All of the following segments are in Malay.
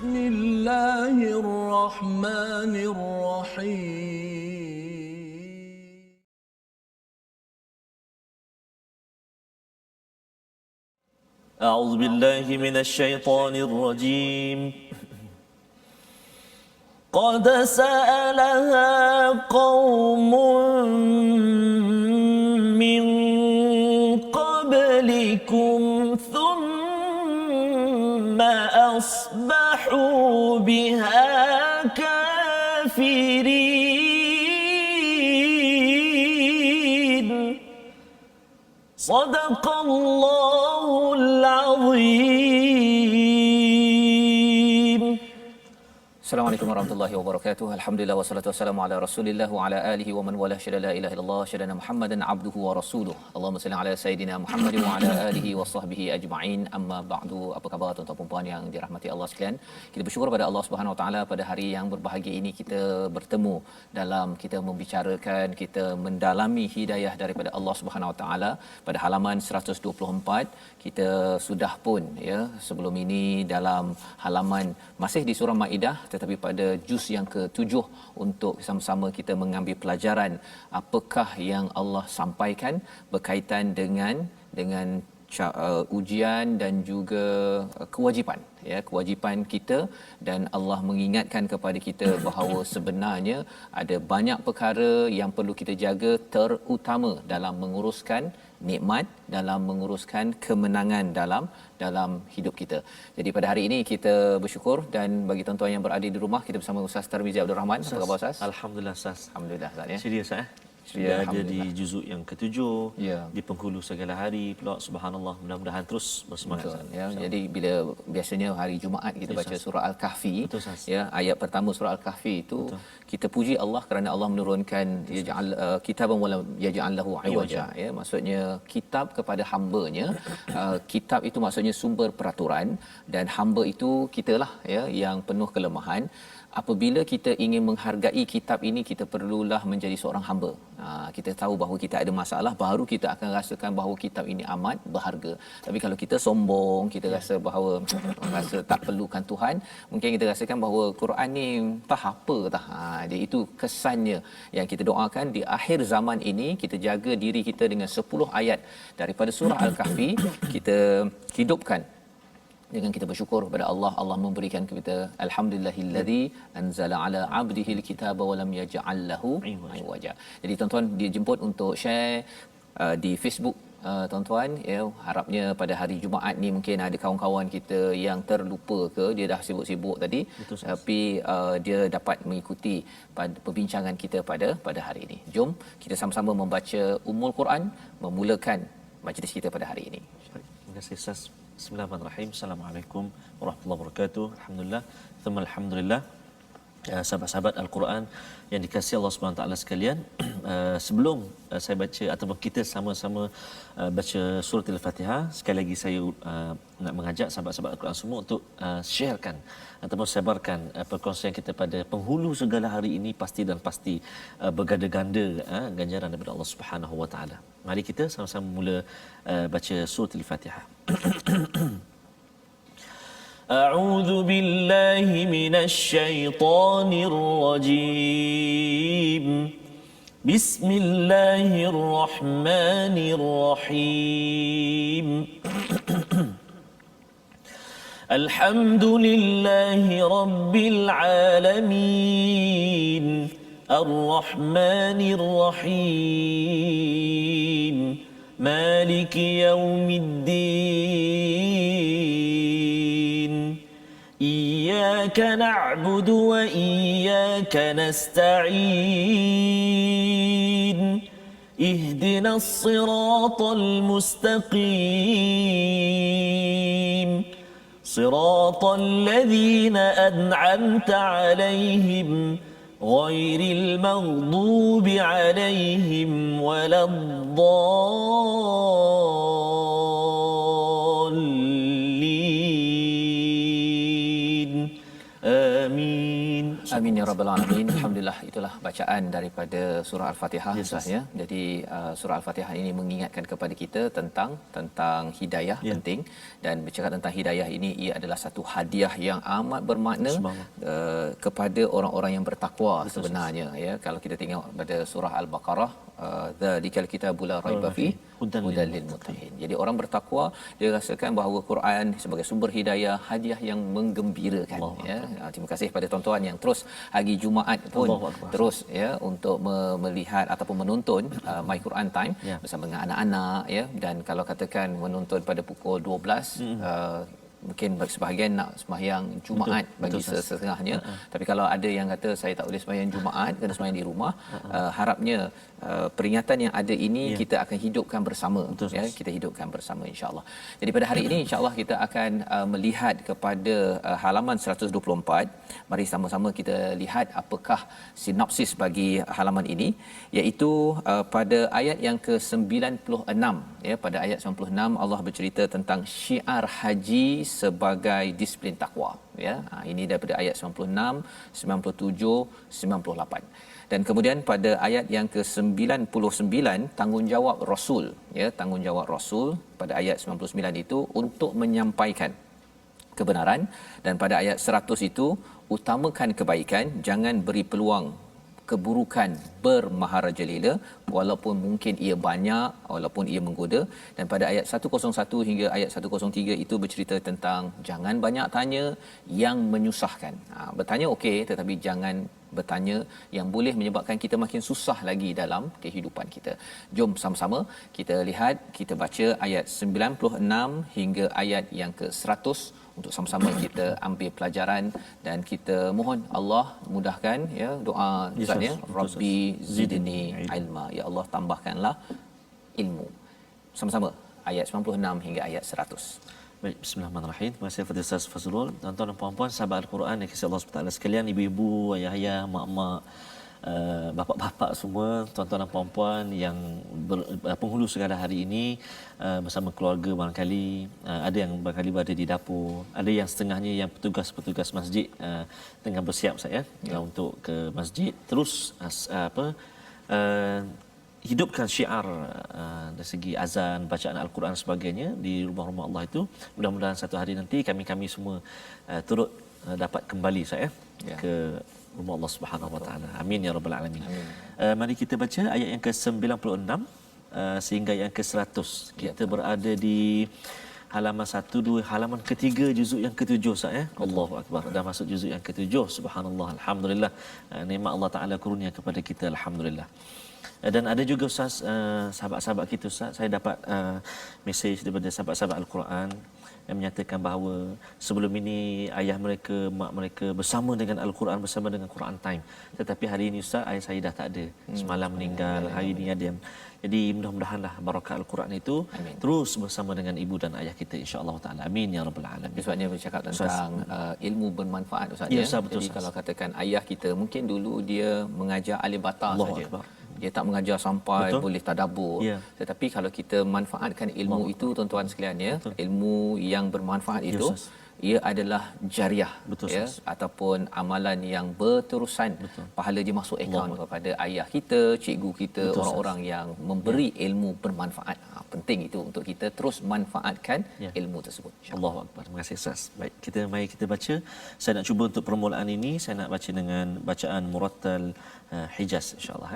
بسم الله الرحمن الرحيم. أعوذ بالله من الشيطان الرجيم. قد سألها قوم من قبلكم ثم أصبحوا بها كافرين. صدق الله العظيم. Assalamualaikum warahmatullahi wabarakatuh. Alhamdulillah wassalatu wassalamu ala Rasulillah wa ala alihi wa man wala syada la ilaha illallah syadana Muhammadan abduhu wa rasuluh. Allahumma salli ala sayidina Muhammad wa ala alihi wa sahbihi ajma'in. Amma ba'du. Apa khabar tuan-tuan dan puan yang dirahmati Allah sekalian? Kita bersyukur pada Allah Subhanahu wa taala pada hari yang berbahagia ini kita bertemu dalam kita membicarakan, kita mendalami hidayah daripada Allah Subhanahu wa taala pada halaman 124. Kita sudah pun ya sebelum ini dalam halaman masih di surah Maidah tetapi pada juz yang ke-7 untuk sama-sama kita mengambil pelajaran apakah yang Allah sampaikan berkaitan dengan ujian dan juga kewajipan ya, kewajipan kita, dan Allah mengingatkan kepada kita bahawa sebenarnya ada banyak perkara yang perlu kita jaga, terutama dalam menguruskan nikmat, dalam menguruskan kemenangan dalam hidup kita. Jadi pada hari ini kita bersyukur, dan bagi tuan-tuan yang berada di rumah kita bersama Ustaz Tarmizi Abdul Rahman. Apa khabar Ustaz? Alhamdulillah Ustaz. Alhamdulillah Ustaz ya. Serius sudah ada di juzuk yang ke-7 ya. Di penghulu segala hari pula, subhanallah, mudah-mudahan terus bersemangat. Betul, ya. Jadi bila biasanya hari Jumaat kita baca surah Al-Kahfi. Betul, ya, ayat pertama surah Al-Kahfi itu kita puji Allah kerana Allah menurunkan yaj'al kitaban wala yaj'al lahu iwaja, ya, maksudnya kitab kepada hamba-Nya. Kitab itu maksudnya sumber peraturan, dan hamba itu kitalah ya yang penuh kelemahan. Apabila kita ingin menghargai kitab ini, kita perlulah menjadi seorang hamba. Kita tahu bahawa kita ada masalah, baru kita akan rasakan bahawa kitab ini amat berharga. Tapi kalau kita sombong, kita rasa bahawa rasa tak perlukan Tuhan, mungkin kita rasakan bahawa Quran ni tak apa tah. Dia itu kesannya yang kita doakan di akhir zaman ini, kita jaga diri kita dengan 10 ayat daripada surah Al-Kahfi, kita hidupkan dengan kita bersyukur kepada Allah. Allah memberikan kita alhamdulillahillazi anzala ala abdihi alkitaba wa lam yaj'al lahu iwaja. Jadi tuan-tuan dijemput untuk share di Facebook tuan-tuan ya. Harapnya pada hari Jumaat ni mungkin ada kawan-kawan kita yang terlupa ke, dia dah sibuk-sibuk tadi, tapi dia dapat mengikuti perbincangan kita pada hari ini. Jom kita sama-sama membaca Ummul Quran, memulakan majlis kita pada hari ini. Terima kasih Ustaz. Bismillahirrahmanirrahim. Assalamualaikum warahmatullahi wabarakatuh. Alhamdulillah, thumma alhamdulillah. Sahabat-sahabat Al-Quran yang dikasihi Allah Subhanahu taala sekalian, sebelum saya baca ataupun kita sama-sama baca surah Al-Fatihah, sekali lagi saya nak mengajak sahabat-sahabat Al-Quran semua untuk sharekan ataupun sebarkan perkongsian kita pada penghulu segala hari ini, pasti dan pasti berganda-ganda ganjaran daripada Allah Subhanahu wa taala. Mari kita sama-sama mula baca surah Al-Fatihah. أعوذ بالله من الشيطان الرجيم. بسم الله الرحمن الرحيم. الحمد لله رب العالمين الرحمن الرحيم مالك يوم الدين إياك نعبد وإياك نستعين اهدنا الصراط المستقيم صراط الذين أنعمت عليهم غير المغضوب عليهم ولا الضالين آمين. Amin ya rabbal alamin. Alhamdulillah, itulah bacaan daripada surah Al-Fatihah Ustaz ya. Jadi surah Al-Fatihah ini mengingatkan kepada kita tentang hidayah penting, dan bercakap tentang hidayah ini, ia adalah satu hadiah yang amat bermakna kepada orang-orang yang bertakwa sebenarnya ya. Kalau kita tengok pada surah Al-Baqarah, dzalikal kitabul la raiba fi hudan lil muttaqin. Jadi orang bertakwa dia rasakan bahawa Quran sebagai sumber hidayah, hadiah yang menggembirakan ya. Terima kasih pada tuan-tuan yang terus hari Jumaat pun terus ya untuk melihat ataupun menonton My Quran Time bersama dengan anak-anak ya. Dan kalau katakan menonton pada pukul 12, mungkin bagi sebahagian nak sembahyang Jumaat bagi setengahnya, tapi kalau ada yang kata saya tak boleh sembahyang Jumaat, kena sembahyang di rumah, harapnya peringatan yang ada ini kita akan hidupkan bersama ya, kita hidupkan bersama insya-Allah. Jadi pada hari ini insya-Allah kita akan melihat kepada halaman 124. Mari sama-sama kita lihat apakah sinopsis bagi halaman ini, iaitu pada ayat yang ke-96 ya. Pada ayat 96 Allah bercerita tentang syiar haji sebagai disiplin takwa ya. Ini daripada ayat 96, 97, 98. Dan kemudian pada ayat yang ke-99 tanggungjawab Rasul ya, tanggungjawab Rasul pada ayat 99 itu untuk menyampaikan kebenaran, dan pada ayat 100 itu utamakan kebaikan, jangan beri peluang keburukan bermaharajalela walaupun mungkin ia banyak, walaupun ia menggoda. Dan pada ayat 101 hingga ayat 103 itu bercerita tentang jangan banyak tanya yang menyusahkan. Bertanya okey, tetapi jangan bertanya yang boleh menyebabkan kita makin susah lagi dalam kehidupan kita. Jom sama-sama kita lihat, kita baca ayat 96 hingga ayat yang ke-100 untuk sama-sama kita ambil pelajaran, dan kita mohon Allah mudahkan ya doa Ustaz ya, Rabbi zidni ilma, ya Allah tambahkanlah ilmu. Sama-sama ayat 96 hingga ayat 100. Baik, bismillahirrahmanirrahim. Terima kasih kepada Ustaz Fazrul. Tuan-tuan dan puan-puan sahabat Al-Quran yang kasih Allah SWT sekalian, ibu-ibu, ayah-ayah, mak-mak, bapa-bapa semua, tuan-tuan dan puan-puan yang penghulu segala hari ini bersama keluarga, barangkali ada yang barangkali berada di dapur, ada yang setengahnya yang petugas-petugas masjid tengah bersiap saya untuk ke masjid, terus hidupkan syiar dari segi azan, bacaan Al-Quran sebagainya di rumah-rumah Allah itu. Mudah-mudahan satu hari nanti kami semua turut dapat kembali saya ke rumah Allah Subhanahu Wa Taala. Amin ya rabbal alamin. Mari kita baca ayat yang ke-96 sehingga yang ke-100. Kita berada di halaman 1, 2, halaman ketiga juzuk yang ke-7 Ustaz. Allahu akbar. Dah masuk juzuk yang ke-7. Subhanallah, alhamdulillah. Nikmat Allah Taala kurnia kepada kita, alhamdulillah. Dan ada juga Ustaz, sahabat-sahabat kita Ustaz, saya dapat mesej daripada sahabat-sahabat Al-Quran yang menyatakan bahawa sebelum ini ayah mereka, mak mereka bersama dengan Al-Quran, bersama dengan Quran Time. Tetapi hari ini Ustaz, ayah saya dah tak ada. Semalam meninggal, hari ini ada yang... Jadi mudah-mudahanlah barakah Al-Quran itu terus bersama dengan ibu dan ayah kita, insya-Allah taala. Amin ya rabbal alamin. Sebabnya bercakap tentang ilmu bermanfaat Ustaz ya. Betul, jadi kalau katakan ayah kita mungkin dulu dia mengajar alif bata saja. Dia tak mengajar sampai boleh tadabbur. Tetapi kalau kita manfaatkan ilmu itu tuan-tuan sekalian ya, ilmu yang bermanfaat itu ia adalah jariah ya, ataupun amalan yang berterusan. Pahala dia masuk akaun kepada ayah kita, cikgu kita, orang-orang yang memberi ilmu bermanfaat. Penting itu untuk kita terus manfaatkan ilmu tersebut. Allahu akbar. Terima kasih Ustaz. Baik, mari kita baca. Saya nak cuba untuk permulaan ini saya nak baca dengan bacaan murattal Hijaz insya-Allah.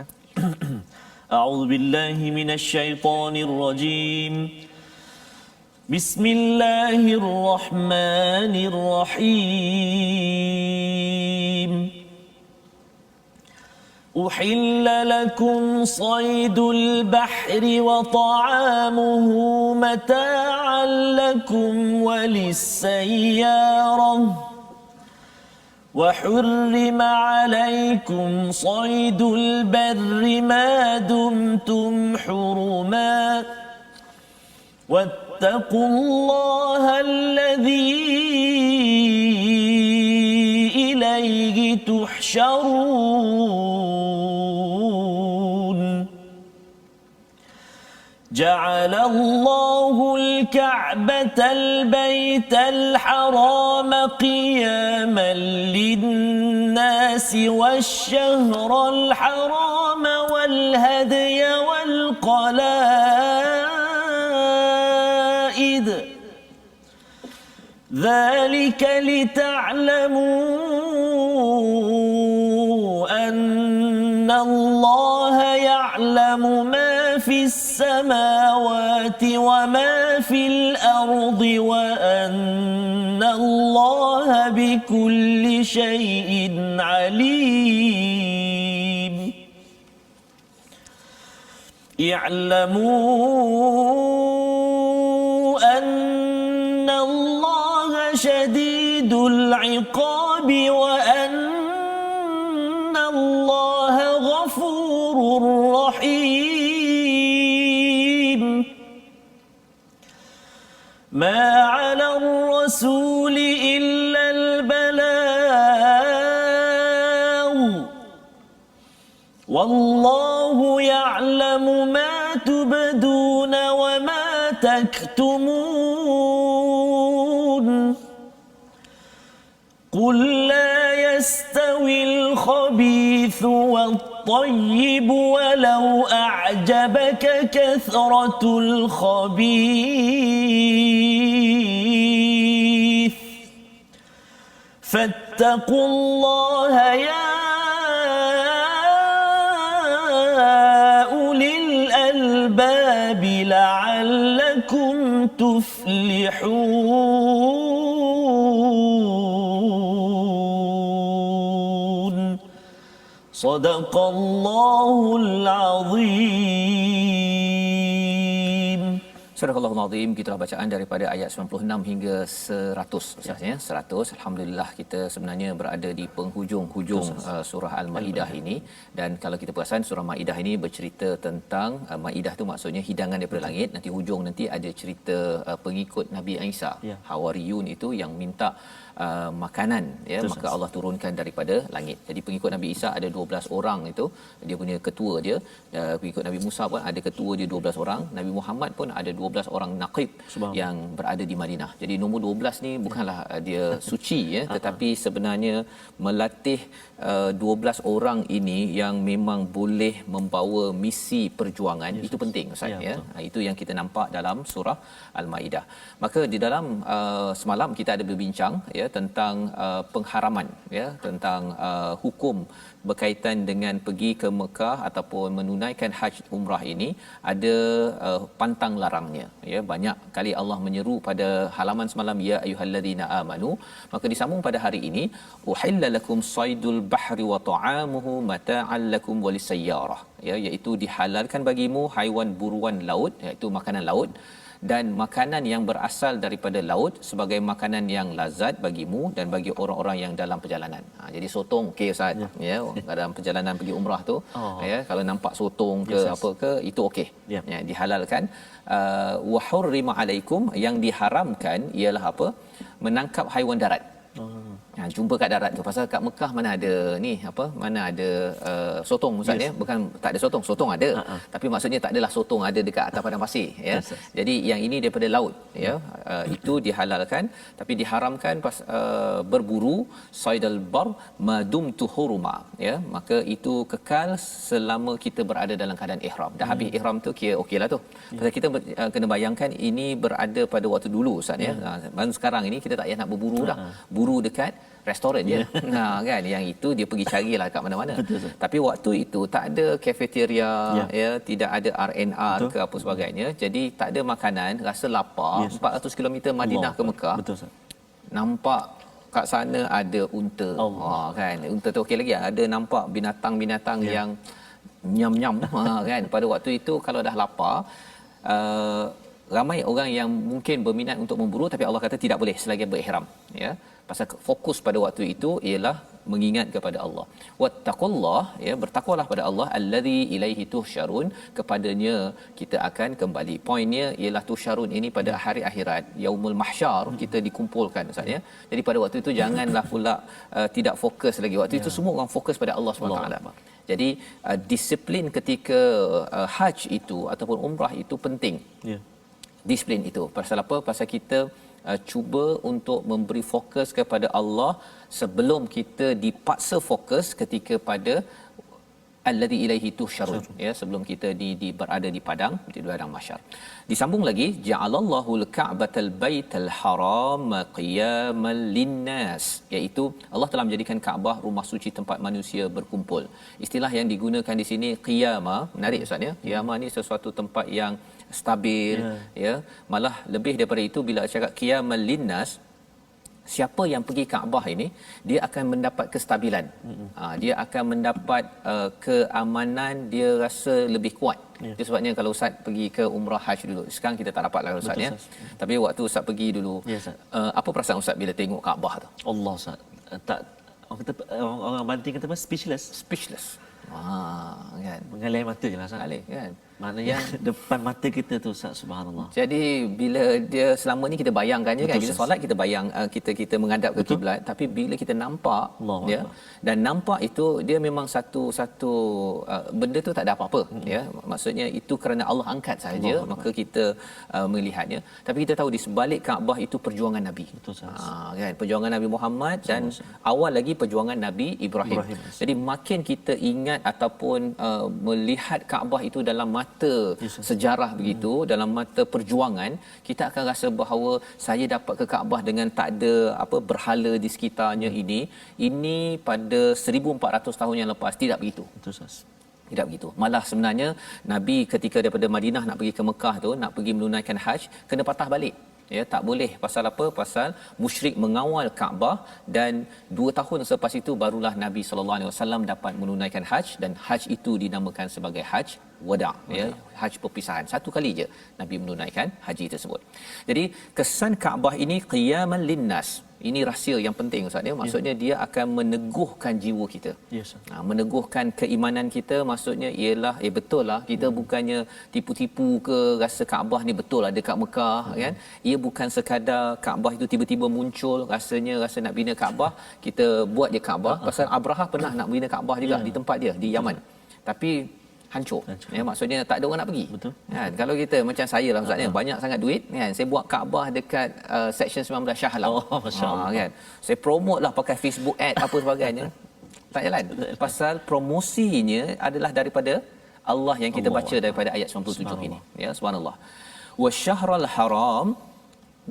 A'udzu billahi minasy syaithanir rajim. Bismillahirrahmanirrahim. أحل لكم صيد البحر وطعامه متاعا لكم وللسيارة وحرم عليكم صيد البر ما دمتم حرما واتقوا الله الذي إليه تحشرون جعل الله الكعبة البيت الحرام قياما للناس والشهر الحرام والهدي والقلائد ذلك لتعلموا أن الله يعلم ما في السماوات وما في الأرض وأن الله بكل شيء عليم اعلموا أن الله شديد العقاب وأن الله غفور رحيم ما على الرسول إلا البلاغ والله يعلم ما تبدون وما تكتمون قل لا يستوي الخبيث والطيب ولو أعجبك كثرة الخبيث فاتقوا الله يا أولي الألباب لعلكم تفلحون صدق الله العظيم. Surah Al-Allahul Azim, gitulah bacaan daripada ayat 96 hingga 100 Ustaz ya. 100 alhamdulillah kita sebenarnya berada di penghujung surah Al-Maidah ini, dan kalau kita perasan surah Maidah ini bercerita tentang Maidah tu maksudnya hidangan daripada langit. Nanti hujung nanti ada cerita pengikut Nabi Isa, Hawariyun itu yang minta makanan ya, maka Allah turunkan daripada langit. Jadi pengikut Nabi Isa ada 12 orang, itu dia punya ketua dia. Pengikut Nabi Musa pun ada ketua dia 12 orang. Nabi Muhammad pun ada 12 orang naqib yang berada di Madinah. Jadi nombor 12 ni bukanlah dia suci ya, tetapi sebenarnya melatih 12 orang ini yang memang boleh membawa misi perjuangan, itu penting Ustaz ya. Itu yang kita nampak dalam surah Al-Maidah. Maka di dalam semalam kita ada berbincang ya tentang pengharaman ya, tentang hukum berkaitan dengan pergi ke Mekah ataupun menunaikan haji umrah ini ada pantang larangnya ya. Banyak kali Allah menyeru pada halaman semalam, ya ayyuhallazina amanu. Maka disambung pada hari ini, uhilla lakum saydul bahri wa ta'amuhu mata'an lakum walisayyarah ya, iaitu dihalalkan bagimu haiwan buruan laut, iaitu makanan laut, dan makanan yang berasal daripada laut sebagai makanan yang lazat bagimu dan bagi orang-orang yang dalam perjalanan. Jadi sotong okey Ustaz ya, dalam perjalanan pergi umrah tu ya, kalau nampak sotong ke apa ke itu okey ya, dihalalkan. Wa hurrima alaikum, yang diharamkan ialah apa? Menangkap haiwan darat. Jumpa kat darat tu, pasal kat Mekah mana ada ni apa, mana ada sotong Ustaz ya, bukan tak ada sotong ada, tapi maksudnya tak adalah sotong ada dekat atas padang pasir ya. Jadi yang ini daripada laut ya, itu dihalalkan, tapi diharamkan berburu saidal bar madumtu huruma ya, maka itu kekal selama kita berada dalam keadaan ihram. Dah habis ihram tu kira okeylah tu. Pasal kita kena bayangkan ini berada pada waktu dulu Ustaz ya. Baru sekarang ini kita tak payah nak berburu dah. Buru dekat restoran je. Kan, yang itu dia pergi carilah kat mana-mana. Tapi waktu itu tak ada cafeteria ya, tidak ada R&R ke apa sebagainya. Jadi tak ada makanan, rasa lapar. 400 km Madinah ke Mekah. Nampak kat sana ada unta. Kan, unta tu okey lagi, ada nampak binatang-binatang yang nyam-nyam kan. Pada waktu itu kalau dah lapar, ramai orang yang mungkin berminat untuk memburu, tapi Allah kata tidak boleh selagi berihram ya. Pasal fokus pada waktu itu ialah mengingat kepada Allah. Wattaqullah ya, bertakwalah pada Allah, allazi ilaihi tuhsyarun, kepadanya kita akan kembali. Poinnya ialah tuhsyarun ini pada hari akhirat, yaumul mahsyar, kita dikumpulkan Ustaz ya. Jadi pada waktu itu janganlah pula tidak fokus lagi. Waktu itu semua orang fokus pada Allah Subhanahu Wa Taala. Jadi disiplin ketika haji itu ataupun umrah itu penting. Ya. Disiplin itu pasal apa? Pasal kita cuba untuk memberi fokus kepada Allah sebelum kita dipaksa fokus ketika pada alladzi ilaihi tuhsyarun, ya, sebelum kita di berada di padang mahsyar. Disambung lagi, ja'alallahu al-ka'batal baital haram qiyamal linnas, iaitu Allah telah menjadikan Kaabah rumah suci tempat manusia berkumpul. Istilah yang digunakan di sini qiyama, menarik Ustaz ya. Qiyama ni sesuatu tempat yang stabil, ya. Malah lebih daripada itu, bila cakap qiyamal linnas, siapa yang pergi Kaabah ini, dia akan mendapat kestabilan. Dia akan mendapat keamanan, dia rasa lebih kuat. Itu sebabnya kalau Ustaz pergi ke umrah haji dulu, sekarang kita tak dapat lah Ustaz. Betul, ya. Tapi waktu Ustaz pergi dulu, ya, Ustaz. Apa perasaan Ustaz bila tengok Kaabah tu? Allah Ustaz. Tak, orang banting kata apa? Speechless. Kan. Mengalir mata je lah Ustaz. Mengalir kan. Maknanya depan mata kita tu Ustaz, subhanallah. Jadi bila dia selama ni kita bayangkan je kan, kita solat kita bayang kita menghadap ke kiblat, tapi bila kita nampak ya, dan nampak itu dia memang satu benda tu tak ada apa-apa, ya. Maksudnya itu kerana Allah angkat saja, maka kita melihatnya. Tapi kita tahu di sebalik Kaabah itu perjuangan Nabi. Betul Ustaz. Kan, perjuangan Nabi Muhammad dan awal lagi perjuangan Nabi Ibrahim. Jadi makin kita ingat ataupun melihat Kaabah itu dalam mata sejarah begitu, dalam mata perjuangan, kita akan rasa bahawa saya dapat ke Kaabah dengan tak ada berhala di sekitarnya. Ini pada 1400 tahun yang lepas tidak begitu. Betul Ustaz. Tidak begitu. Malah sebenarnya Nabi ketika daripada Madinah nak pergi ke Mekah tu, nak pergi menunaikan haj, kena patah balik. Ya, tak boleh. Pasal apa? Pasal musyrik mengawal Kaabah, dan 2 tahun selepas itu barulah Nabi sallallahu alaihi wasallam dapat menunaikan haj, dan haj itu dinamakan sebagai haj wada', ya, haj perpisahan. Satu kali je Nabi menunaikan haji tersebut. Jadi kesan Kaabah ini qiyaman linnas. Ini rahsia yang penting Ustaz ya. Maksudnya dia akan meneguhkan jiwa kita. Yes. Meneguhkan keimanan kita. Maksudnya ialah betul lah, kita bukannya tipu-tipu ke rasa Kaabah ni betul lah dekat Mekah, kan. Ia bukan sekadar Kaabah itu tiba-tiba muncul, rasa nak bina Kaabah, kita buat je Kaabah. Pasal Abraha pernah nak bina Kaabah juga di tempat dia di Yaman. Tapi hancur. Ya, maksudnya tak ada orang nak pergi. Betul. Kan, kalau kita macam saya lah Ustaz, banyak sangat duit kan, saya buat Kaabah dekat section 19 Shah Alam. Masya-Allah. Kan. Saya promote lah pakai Facebook ad apa sebagainya. Tak jalan. Pasal promosinya adalah daripada Allah yang kita baca daripada ayat 97 ini. Ya, subhanallah. Wasyahral haram,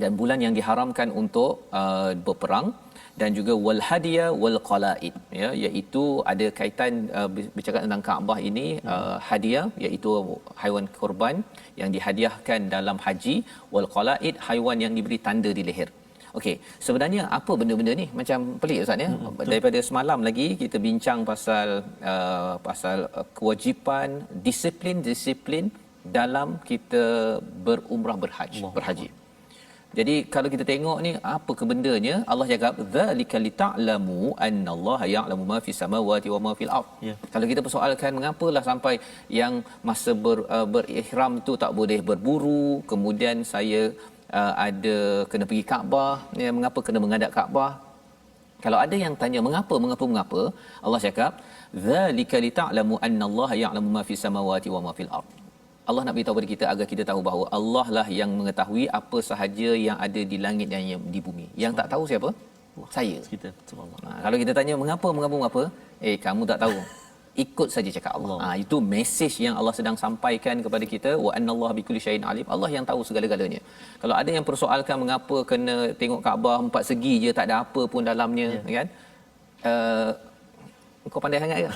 dan bulan yang diharamkan untuk berperang, dan juga wal hadiya wal qalaid, ya, iaitu ada kaitan bercakap tentang Kaabah ini. Hadiah iaitu haiwan korban yang dihadiahkan dalam haji, wal qalaid haiwan yang diberi tanda di leher. Okey, sebenarnya apa benda-benda ni? Macam pelik Ustaz ya. Daripada semalam lagi kita bincang pasal kewajipan disiplin dalam kita berumrah berhaji. Jadi kalau kita tengok ni apa kebendanya, Allah cakap zalika lita'lamu annallaha ya'lamu ma fis samawati wa ma fil ard. Kalau kita persoalkan mengapalah sampai yang masa berihram tu tak boleh berburu, kemudian saya ada kena pergi Kaabah, ya, mengapa kena menghadap Kaabah? Kalau ada yang tanya mengapa, Allah cakap zalika lita'lamu annallaha ya'lamu ma fis samawati wa ma fil ard. Allah nak beritahu kepada kita agar kita tahu bahawa Allah lah yang mengetahui apa sahaja yang ada di langit dan yang di bumi. Yang tak tahu siapa? Saya. Kita, subhanallah. Kalau kita tanya mengapa? Kamu tak tahu. Ikut saja cakap Allah. Itu mesej yang Allah sedang sampaikan kepada kita. Wa annallaha bikulli syai'in alim. Allah yang tahu segala-galanya. Kalau ada yang persoalkan mengapa kena tengok Kaabah 4 segi je, tak ada apa pun dalamnya, kan? Kau pandai sangat ke?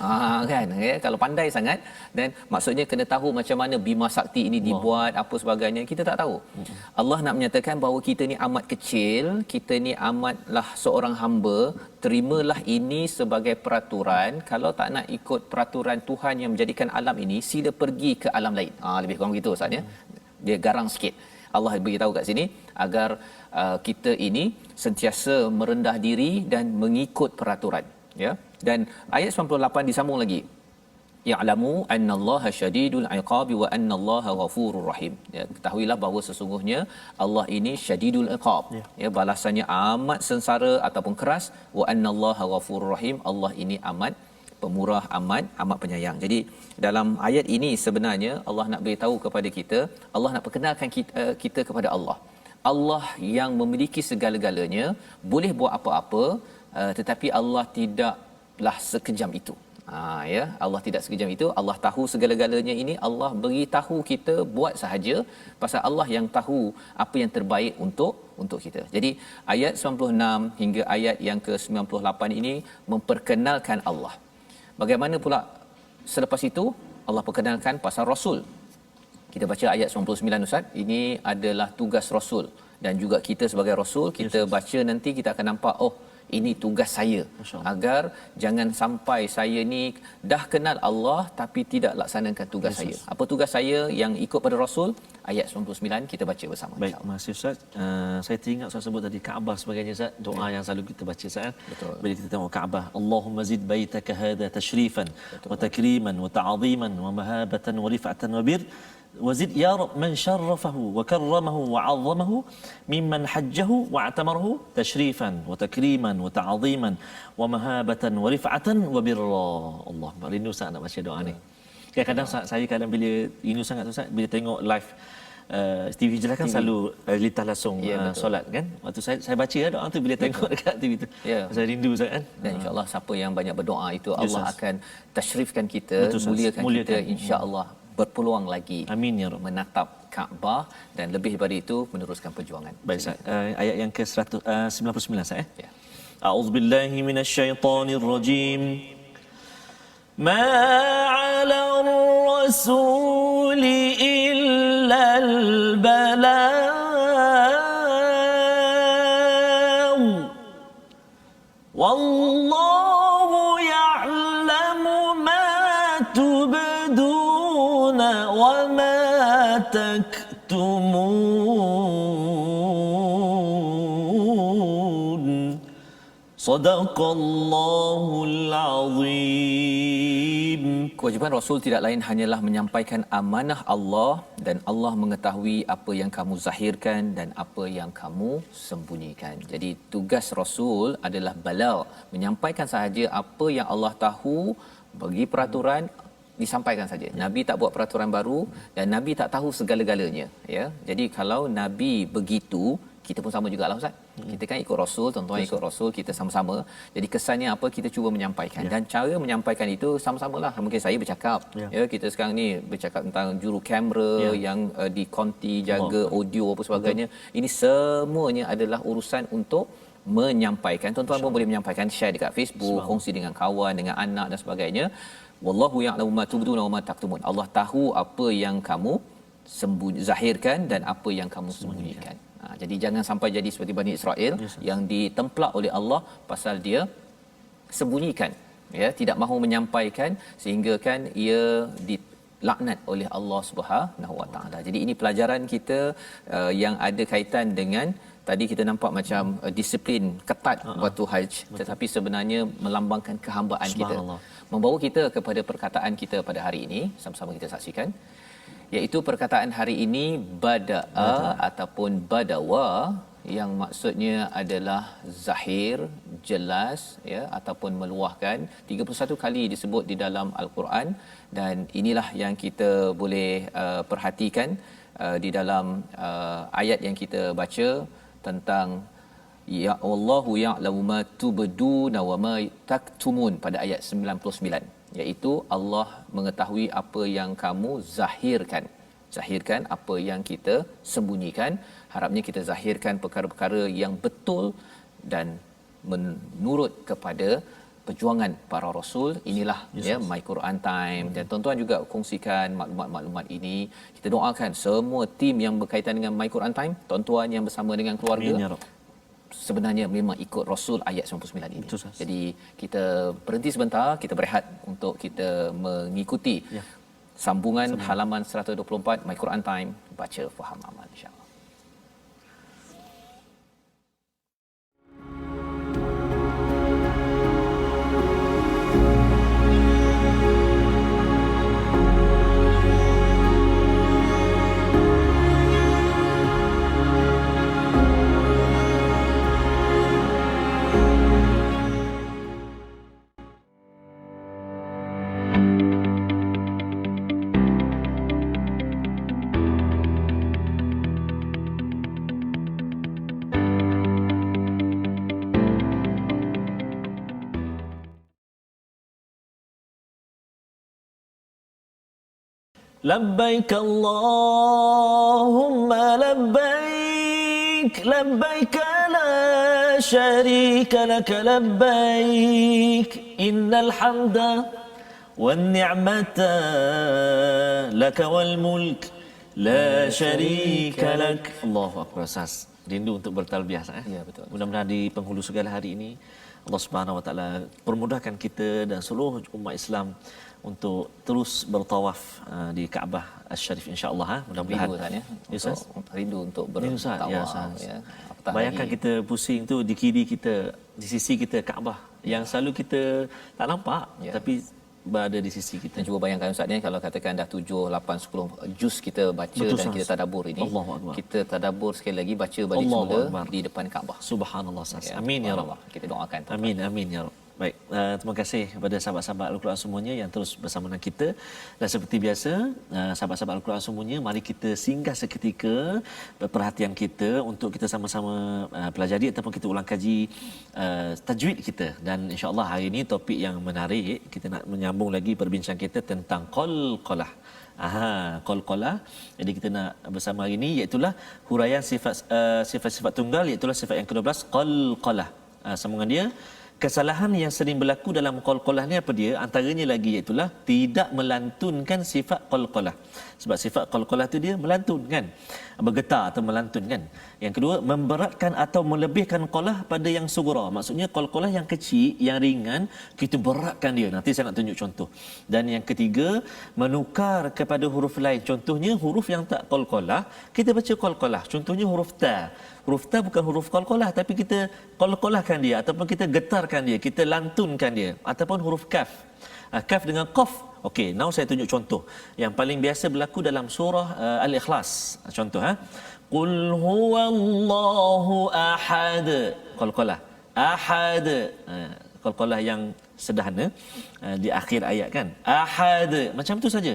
Kan, ya? Kalau pandai sangat, dan maksudnya kena tahu macam mana Bima Sakti ini dibuat, apa sebagainya, kita tak tahu. Allah nak menyatakan bahawa kita ni amat kecil, kita ni amatlah seorang hamba, terimalah ini sebagai peraturan. Kalau tak nak ikut peraturan Tuhan yang menjadikan alam ini, sila pergi ke alam lain. Lebih kurang begitu Ustaz ya. Dia garang sikit. Allah beritahu kat sini agar kita ini sentiasa merendah diri dan mengikut peraturan, ya. Dan ayat 98 disambung lagi. Ya'lamu annallaha syadidul iqabi wa annallaha ghafurur rahim. Ya, ketahuilah bahawa sesungguhnya Allah ini syadidul iqab. Ya, balasannya amat sengsara ataupun keras. Wa annallaha ghafurur rahim. Allah ini amat pemurah, amat penyayang. Jadi dalam ayat ini sebenarnya Allah nak beritahu kepada kita, Allah nak perkenalkan kita kepada Allah. Allah yang memiliki segala-galanya, boleh buat apa-apa, tetapi Allah tidaklah sekejam itu. Ya, Allah tidak sekejam itu. Allah tahu segala-galanya ini, Allah beritahu kita buat sahaja, pasal Allah yang tahu apa yang terbaik untuk kita. Jadi ayat 96 hingga ayat yang ke-98 ini memperkenalkan Allah. Bagaimana pula selepas itu Allah perkenalkan pasal Rasul. Kita baca ayat 99 Ustaz. Ini adalah tugas Rasul, dan juga kita sebagai Rasul, kita baca nanti kita akan nampak, oh, ini tugas saya, agar jangan sampai saya ni dah kenal Allah tapi tidak laksanakan tugas saya. Apa tugas saya yang ikut pada Rasul? Ayat 99 kita baca bersama. Baik, terima kasih Ustaz. Saya teringat Ustaz sebut tadi Kaabah sebagainya Ustaz, doa yang selalu kita baca Ustaz. Bila kita tengok Kaabah, Allahumma zid baitaka hadha tashrifan wa takriman wa ta'ziman wa mahabatan wa rif'atan wa bir وزد يا رب من شرفه وكرمه وعظمه ممن حجه واعتمره تشريفا وتكريما وتعظيما ومهابة ورفعة وبرا. Allah, rindu sangat nak baca doa ni. Kadang-kadang saya bila rindu sangat tu bila tengok live TV je lah kan, selalu lintas langsung solat kan. Waktu saya baca doa tu bila tengok dekat TV tu. Saya rindu sangat kan. Dan insya-Allah siapa yang banyak berdoa itu Allah akan tashrifkan kita, muliakan kita, insya-Allah berpeluang lagi, amin ya Rabb, menatap Kaabah dan lebih daripada itu meneruskan perjuangan. Baik Ustaz, ayat yang ke-199 Ustaz ya. A'udzubillahi minasyaitonir rajim. Ma 'alal rasuli illal balagh wallahu ya'lamu ma tubdun وما تكتمون صدق الله العظيم. Kewajiban Rasul tidak lain hanyalah menyampaikan amanah Allah, dan Allah mengetahui apa yang kamu zahirkan dan apa yang kamu sembunyikan. Jadi tugas Rasul adalah balagh, menyampaikan sahaja apa yang Allah tahu, bagi peraturan disampaikan saja. Nabi tak buat peraturan baru dan Nabi tak tahu segala-galanya, ya. Jadi kalau Nabi begitu, kita pun sama jugalah Ustaz. Kita kan ikut Rasul, tuan-tuan ikut Rasul, kita sama-sama. Jadi kesannya apa, kita cuba menyampaikan, dan cara menyampaikan itu sama-samalah. Mungkin saya bercakap, ya, kita sekarang ni bercakap tentang juru kamera yang dikonti jaga audio apa sebagainya. Ini semuanya adalah urusan untuk menyampaikan. Tuan-tuan pun boleh menyampaikan, share dekat Facebook, kongsi dengan kawan, dengan anak dan sebagainya. Wallahu ya'lamu ma tubduna wa ma taktumun. Allah tahu apa yang kamu zahirkan dan apa yang kamu sembunyikan. Jadi jangan sampai jadi seperti Bani Israel yang ditemplak oleh Allah pasal dia sembunyikan, ya, tidak mahu menyampaikan, sehingga kan ia dilaknat oleh Allah Subhanahu Wa Taala. Jadi ini pelajaran kita yang ada kaitan dengan tadi kita nampak macam disiplin ketat waktu haji, tetapi sebenarnya melambangkan kehambaan kita, membawa kita kepada perkataan kita pada hari ini. Sama-sama kita saksikan, iaitu perkataan hari ini bada'a ataupun badawa, yang maksudnya adalah zahir, jelas, ya, ataupun meluahkan. 31 kali disebut di dalam Al-Quran, dan inilah yang kita boleh perhatikan di dalam ayat yang kita baca tentang ya Allahu ya'lamu ma tubduna wa ma taktumun pada ayat 99, iaitu Allah mengetahui apa yang kamu zahirkan apa yang kita sembunyikan. Harapnya kita zahirkan perkara-perkara yang betul dan menurut kepada perjuangan para rasul. Inilah ya My Quran Time, dan tuan-tuan juga kongsikan maklumat-maklumat ini. Kita doakan semua tim yang berkaitan dengan My Quran Time, tuan-tuan yang bersama dengan keluarga, sebenarnya memang ikut Rasul ayat 99 ini. Jadi kita berhenti sebentar, kita berehat untuk kita mengikuti sambungan halaman 124 My Quran Time, baca faham amal, insya-Allah. Labbaik Allahumma labbaik, labbaik la syarika laka labbaik, innal hamda wan ni'mata laka wal mulk la syarika lak. Allahu akbar. Ustaz, rindu untuk bertalbiyah Ustaz. Ya, betul. Mudah-mudahan di penghulu segala hari ini Allah Subhanahu Wa Taala permudahkan kita dan seluruh umat Islam untuk terus bertawaf di Kaabah Asy-Syarif insya-Allah. Mudah-mudahan. Rindu kan ya. Ustaz. Rindu untuk Ya, Ustaz. Ya, bertawaf Ustaz. ya. Apatah Bayangkan lagi. kita pusing tu di kiri kita, di sisi kita Kaabah yang selalu kita tak nampak Ya. tapi berada di sisi kita. Dan cuba bayangkan Ustaz ni, kalau katakan dah 7, 8, 10 juz kita baca. Betul, dan Ustaz. kita tadabbur ini, Allahu Akbar. kita tadabbur sekali lagi, baca balik Allahu semula Akbar. di depan Kaabah. Subhanallah Ustaz. Amin ya rabb. Kita doakan. Amin amin ya rabb. Baik, terima kasih kepada sahabat-sahabat Al-Quran semuanya yang terus bersama dengan kita. Dan seperti biasa, sahabat-sahabat Al-Quran semuanya, mari kita singgah seketika perhatian kita untuk kita sama-sama pelajari ataupun kita ulang kaji tajwid kita. Dan insya-Allah hari ini topik yang menarik, kita nak menyambung lagi perbincangan kita tentang qalqalah. Qalqalah. Jadi kita nak bersama hari ini iaitu huraian sifat-sifat tunggal, iaitu sifat yang ke-12 qalqalah. Sambungan dia, kesalahan yang sering berlaku dalam qalqalah ni apa dia? Antaranya lagi iaitu tidak melantunkan sifat qalqalah. Sebab sifat qalqalah tu dia melantun kan, bergetar atau melantun kan. Yang kedua, memberatkan atau melebihkan qalah pada yang sughra. Maksudnya qalqalah yang kecil, yang ringan, kita beratkan dia. Nanti saya nak tunjuk contoh. Dan yang ketiga, menukar kepada huruf lain. Contohnya huruf yang tak qalqalah, kita baca qalqalah. Contohnya huruf ta. Huruf ta bukan huruf qalqalah, tapi kita qalqalahkan dia ataupun kita getarkan dia, kita lantunkan dia. Ataupun huruf kaf. Kaf dengan qaf. Okey, now saya tunjuk contoh yang paling biasa berlaku dalam surah Al-Ikhlas. Contoh Qul huwallahu ahad. Qalqalah. Ahad. Qalqalah yang sederhana di akhir ayat kan. Ahad. Macam tu saja.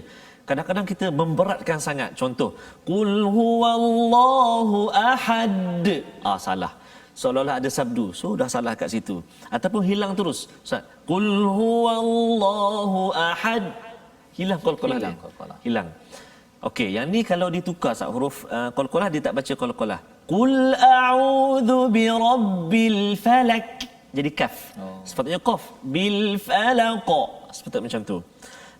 Kadang-kadang kita memberatkan sangat. Contoh, Qul huwallahu ahad. Salah. Seolah-olah ada sabdu. So dah salah kat situ. Ataupun hilang terus. Qul huwallahu ahad. Hilang qalqalah dia. Hilang. Okey, yang ni kalau ditukar huruf qalqalah, dia tak baca qalqalah. Qul a'udzu birabbil falak. Jadi kaf. Sepatutnya qaf. Bil falaq. Sepatutnya macam tu.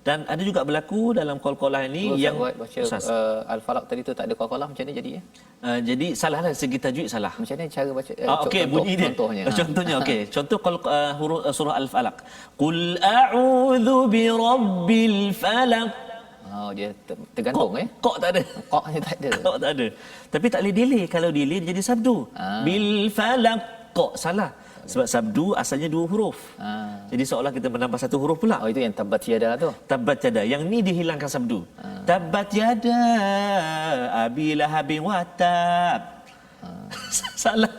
Dan ada juga berlaku dalam qalqalah ini yang baca Al-Falaq tadi tu tak ada qalqalah, macam mana jadi ya? Jadi salahlah segi tajwid salah. Macam mana cara baca? Okey, bunyi dia. Contohnya okey. Contoh huruf surah Al-Falaq. Qul a'udzu birabbil falaq. Dia tergantung Qaq tak ada. Qaqnya tak ada. Qaq tak ada. Tapi tak boleh delay. Kalau delay dia jadi sabdu. Bil falaq. Qaq salah. Sebab sabdu asalnya 2 huruf. Jadi seolah kita menambah 1 huruf pula. Itu yang tabat yada tu. Tabat yada. Yang ni dihilangkan sabdu. Tabat yada abi lahabin wa tab. Salah.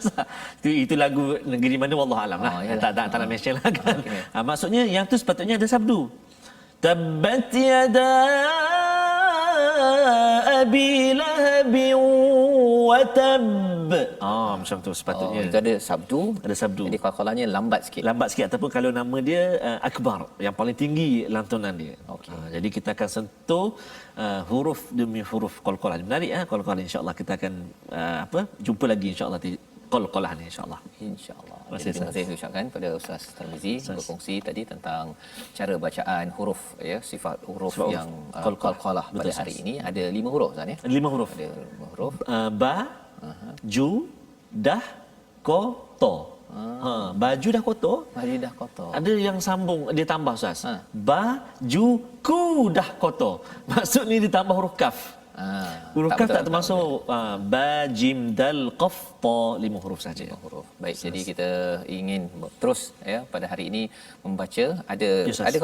Itu lagu negeri mana wallahu alam lah. Tak nak mention lah kan. Maksudnya yang tu sepatutnya ada sabdu. Tabat yada abi lahabin wa tab. Macam tu sepatutnya. Itu ada sabdu. Ada sabdu. Jadi qalqalahnya lambat sikit. Lambat sikit ataupun kalau nama dia akbar, yang paling tinggi lantunan dia. Jadi kita akan sentuh huruf demi huruf qalqalah. Menarik qalqalah, insya-Allah kita akan jumpa lagi insya-Allah di qalqalah ni insya-Allah. Insya-Allah. Terima kasih ucapkan pada Ustaz Tarmizi berkongsi tadi tentang cara bacaan huruf sifat huruf yang qalqalah pada hari ini. Ada 5 huruf Ustaz ya. 5 huruf. Ada 5 huruf. Ba, ju, dah, ko, to. Baju dah kotor. Baju dah kotor. Ada yang sambung dia tambah Ustaz. Baju ku dah kotor. Maksud ni ditambah huruf kaf. Huruf kaf tak termasuk ba, jim, dal, qaf, ta, 5 huruf saja. 5 huruf. Baik, jadi kita ingin terus pada hari ini membaca ada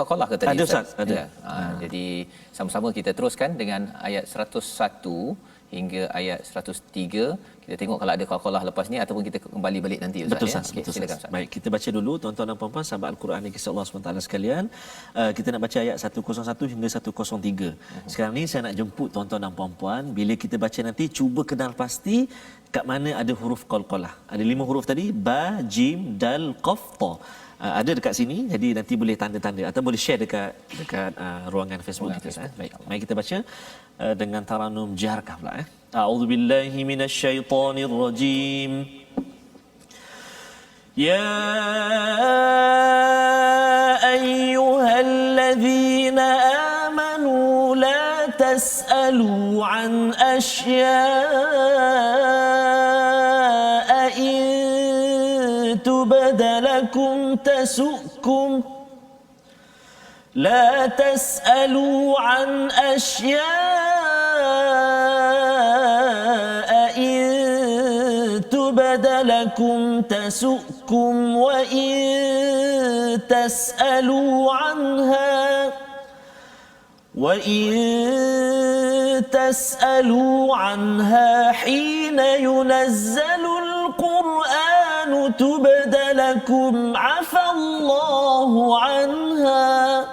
qalqalah ke tadi? Ada Ustaz, ada. Jadi sama-sama kita teruskan dengan ayat 101 hingga ayat 103. Kita Dia tengok kalau ada qalqalah lepas ni ataupun kita kembali balik nanti Ustaz. Betul Ya. Ustaz, Okey, betul silakan Ustaz. Ustaz. Baik, kita baca dulu tuan-tuan dan puan-puan sahabat Al-Quran yang kisah Allah SWT sekalian. Kita nak baca ayat 101 hingga 103. Sekarang ni saya nak jemput tuan-tuan dan puan-puan, bila kita baca nanti cuba kenal pasti kat mana ada huruf qalqalah. Ada 5 huruf tadi, ba, jim, dal, qaf, ta. Ada dekat sini, jadi nanti boleh tanda-tanda atau boleh share dekat ruangan Facebook kita. Baik, mari kita baca dengan taranum jaharkah pula. A'udzubillahi minasyaitonirrajim. يا أيها الذين آمنوا لا تسألوا عن أشياء إن تبد لكم تسؤكم لا تسألوا عن أشياء إن تبد لكم تسؤكم وإن تسألوا عنها حين ينزل القرآن تبد لكم عفى الله عنها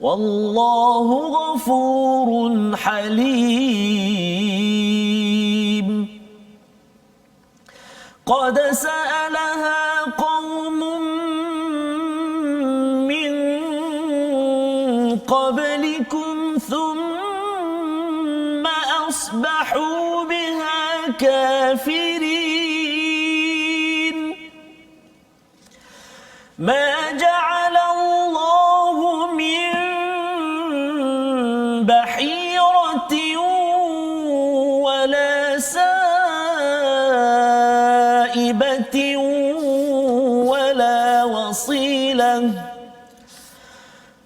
والله غفور حليم. قد سألها قوم من قبلكم ثم أصبحوا بها كافرين. ما جعل الله من بحيرة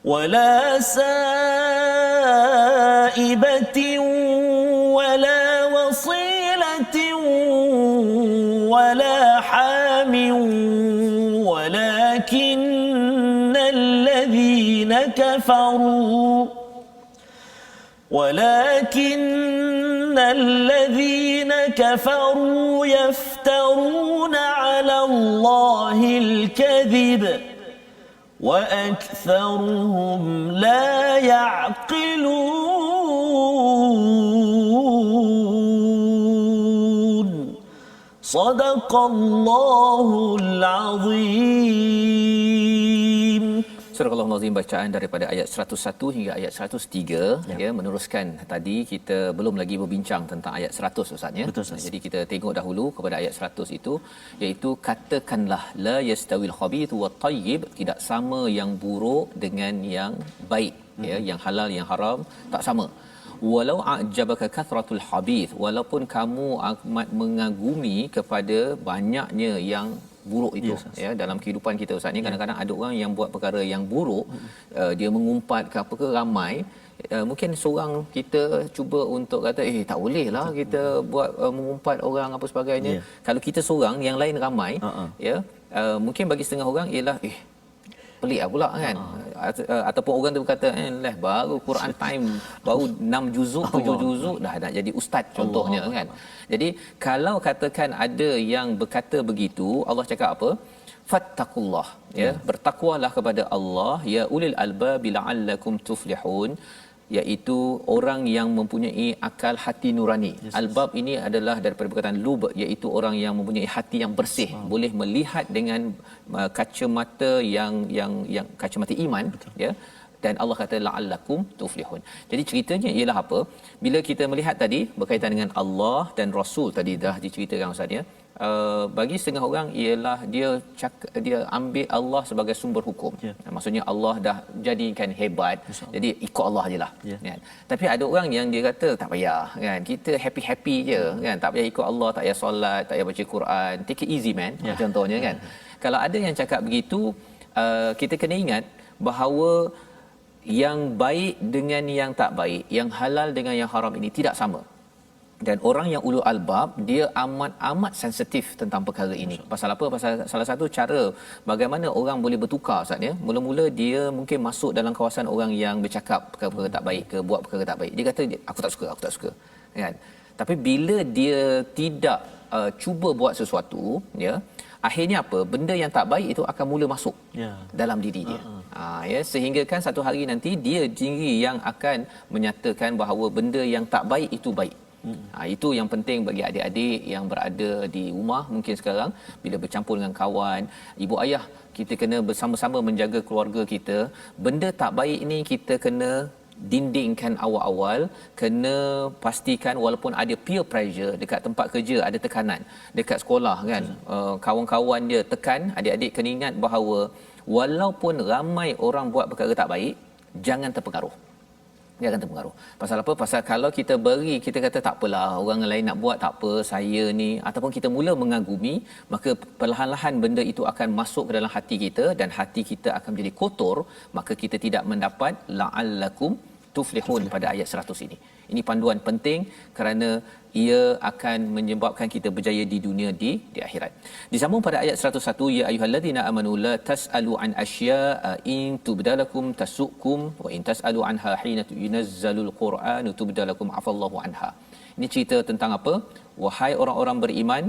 ولا سائبة ولا وصيلة ولا حام ولكن الذين كفروا يفترون على الله الكذب وأكثرهم لا يعقلون. صدق الله العظيم. Surah Al-Nazim bacaan daripada ayat 101 hingga ayat 103 ya meneruskan tadi kita belum lagi berbincang tentang ayat 100 Ustaz ya. Betul, Ustaz. Jadi kita tengok dahulu kepada ayat 100 itu iaitu katakanlah la yastawil khabithu wat tayyib, tidak sama yang buruk dengan yang baik ya, yang halal yang haram tak sama. Walau a'jabaka kathratul habith, walaupun kamu amat mengagumi kepada banyaknya yang buruk itu ya dalam kehidupan kita Ustaz ni kadang-kadang ada orang yang buat perkara yang buruk, dia mengumpat ke apa ke ramai, mungkin seorang kita cuba untuk kata tak boleh lah kita buat mengumpat orang apa sebagainya. Kalau kita seorang yang lain ramai ya, mungkin bagi setengah orang ialah pelik lah pula kan. Ataupun orang tu berkata lah baru Quran time baru 6 juzuk 7 juzuk dah nak jadi ustaz contohnya kan. Jadi kalau katakan ada yang berkata begitu, Allah cakap apa? Fattaqullah ya, bertakwalah kepada Allah ya ulil albab la'allakum tuflihun, iaitu orang yang mempunyai akal hati nurani. Albab ini adalah daripada perkataan lub, iaitu orang yang mempunyai hati yang bersih, boleh melihat dengan kacamata yang kacamata iman. Betul. Ya. Dan Allah kata la'allakum tuflihun. Jadi ceritanya ialah apa? Bila kita melihat tadi berkaitan dengan Allah dan Rasul tadi dah diceritakan Ustaz ya. Bagi setengah orang ialah dia ambil Allah sebagai sumber hukum. Maksudnya Allah dah jadikan hebat. Jadi ikut Allah ajalah. Kan? Tapi ada orang yang dia kata tak payah kan. Kita happy je kan. Tak payah ikut Allah, tak payah solat, tak payah baca Quran. Take it easy man. Contohnya kan. Kalau ada yang cakap begitu, kita kena ingat bahawa yang baik dengan yang tak baik, yang halal dengan yang haram ini tidak sama. Dan orang yang ulul albab dia amat sensitif tentang perkara ini. Pasal apa? Pasal salah satu cara bagaimana orang boleh bertukar Ustaz ya. Mula-mula dia mungkin masuk dalam kawasan orang yang bercakap perkara tak baik ke buat perkara tak baik. Dia kata aku tak suka. Kan? Tapi bila dia tidak cuba buat sesuatu, ya, akhirnya apa? Benda yang tak baik itu akan mula masuk dalam diri dia. Ya, sehingga kan satu hari nanti dia sendiri yang akan menyatakan bahawa benda yang tak baik itu baik. Itu yang penting bagi adik-adik yang berada di rumah mungkin sekarang, bila bercampur dengan kawan, ibu ayah, kita kena bersama-sama menjaga keluarga kita. Benda tak baik ni kita kena dindingkan awal-awal, kena pastikan walaupun ada peer pressure dekat tempat kerja, ada tekanan dekat sekolah kan, kawan-kawan dia tekan, adik-adik kena ingat bahawa walaupun ramai orang buat perkara tak baik, jangan terpengaruh. Jangan terpengaruh. Pasal apa? Pasal kalau kita beri, kita kata tak apalah, orang lain nak buat tak apa, saya ni, ataupun kita mula mengagumi, maka perlahan-lahan benda itu akan masuk ke dalam hati kita dan hati kita akan menjadi kotor, maka kita tidak mendapat la'allakum tuflihun pada ayat 100 ini. Ini panduan penting kerana ia akan menyebabkan kita berjaya di dunia di akhirat. Disambung pada ayat 101, ya ayyuhallazina amanu la tasalu an asya'a in tubdalakum tasukum wa in tasalu anha hina yunazzalul qur'anu tubdalakum afallahu anha. Ini cerita tentang apa? Wahai orang-orang beriman,